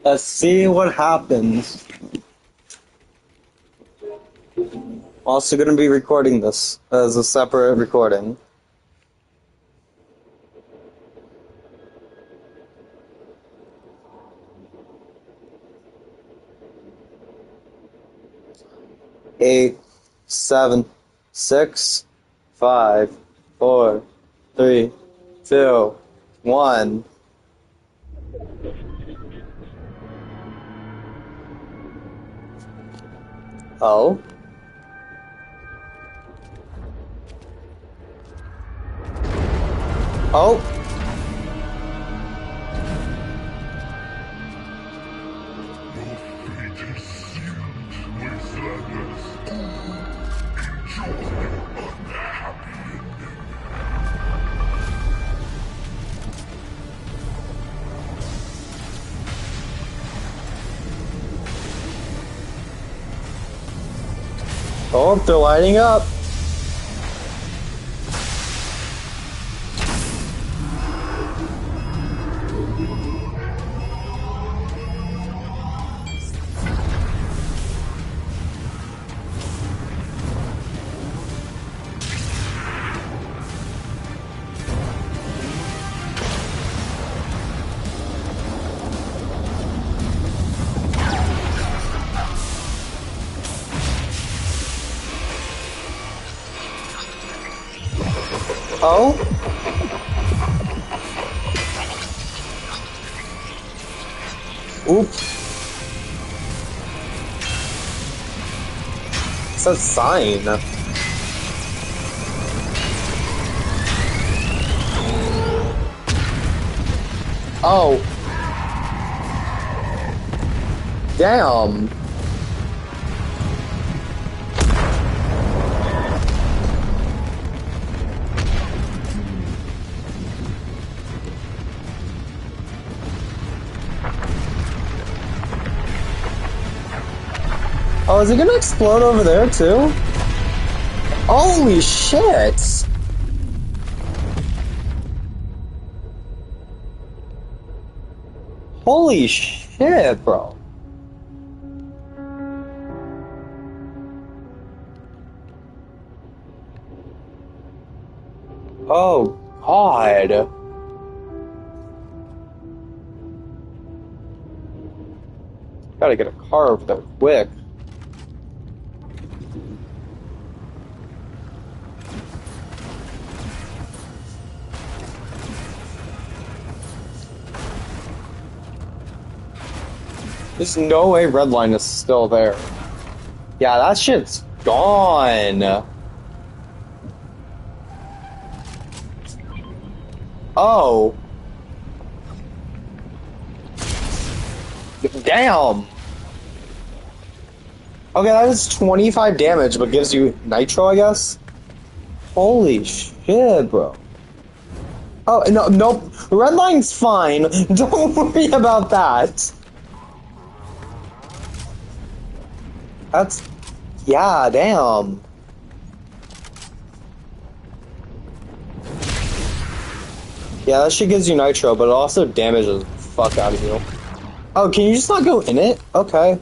Let's see what happens. Also going to be recording this as a separate recording. Eight, 7, 6, 5, 4, 3, 2, 1. Oh? Oh? Oh, they're lighting up. Oh? Oops. It's a sign. Oh. Damn. Oh, is it gonna explode over there too? Holy shit! Holy shit, bro. Oh, God. Gotta get a car over there quick. There's no way Redline is still there. Yeah, that shit's gone. Oh. Damn. Okay, that is 25 damage, but gives you nitro, I guess? Holy shit, bro. Oh, no, nope. Redline's fine. Don't worry about that. That's... Yeah, damn. Yeah, that shit gives you nitro, but it also damages the fuck out of you. Oh, can you just not go in it? Okay.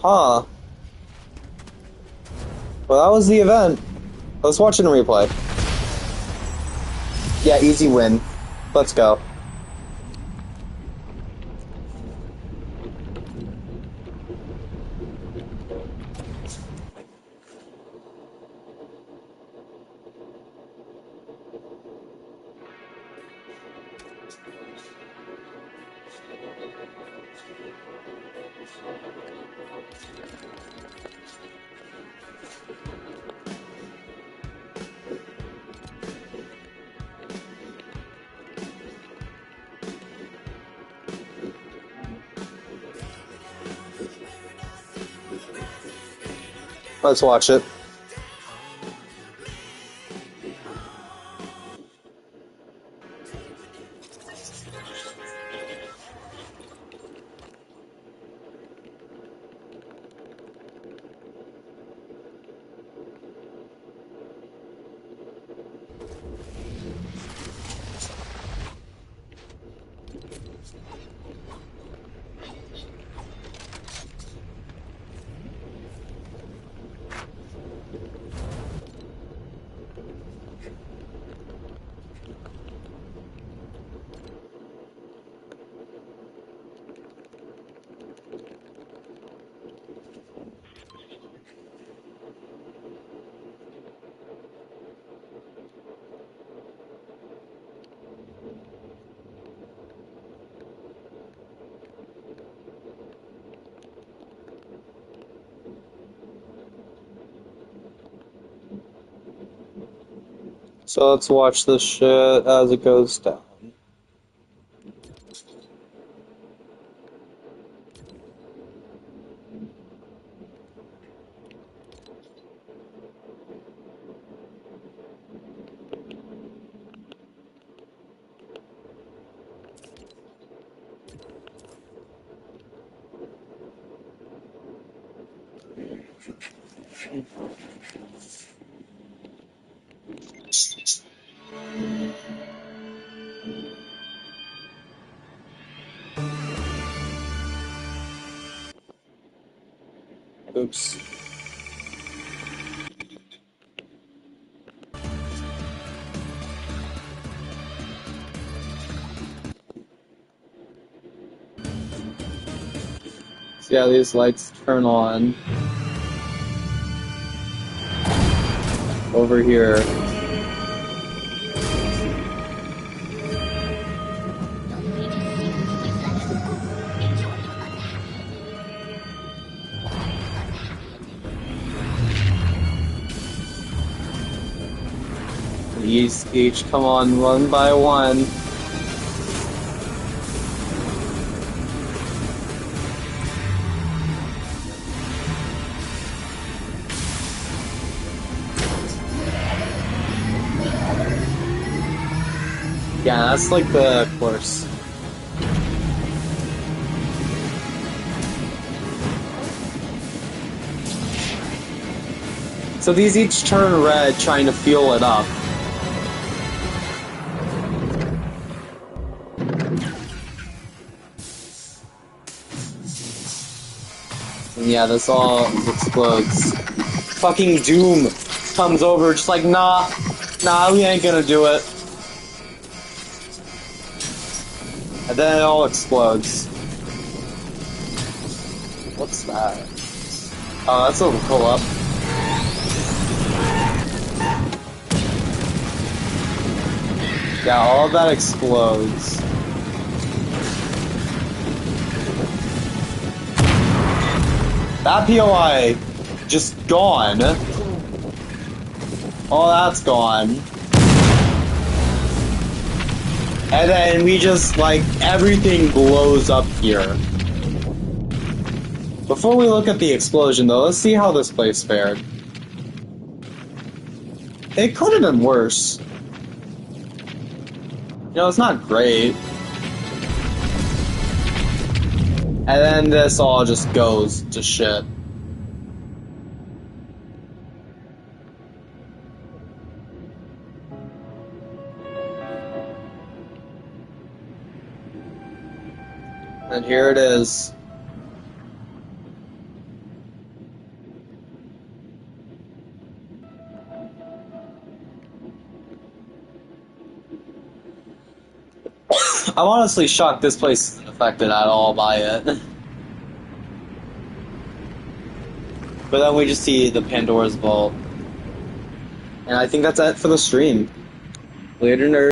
Huh. Well, that was the event. Let's watch it in replay. Yeah, easy win. Let's go. Let's watch it. So let's watch this shit as it goes down. Oops. See how these lights turn on over here. Each come on one by one. Yeah, that's like the course. So these each turn red trying to fuel it up. And yeah, this all explodes. Fucking Doom comes over just like, nah, we ain't gonna do it. And then it all explodes. What's that? Oh, that's a pull-up. Yeah, all of that explodes. That POI just gone. All that's gone. And then we just, like, everything blows up here. Before we look at the explosion, though, let's see how this place fared. It could have been worse. You know, it's not great. And then this all just goes to shit. And here it is. I'm honestly shocked this place isn't affected at all by it. But then we just see the Pandora's Vault. And I think that's it for the stream. Later, nerds.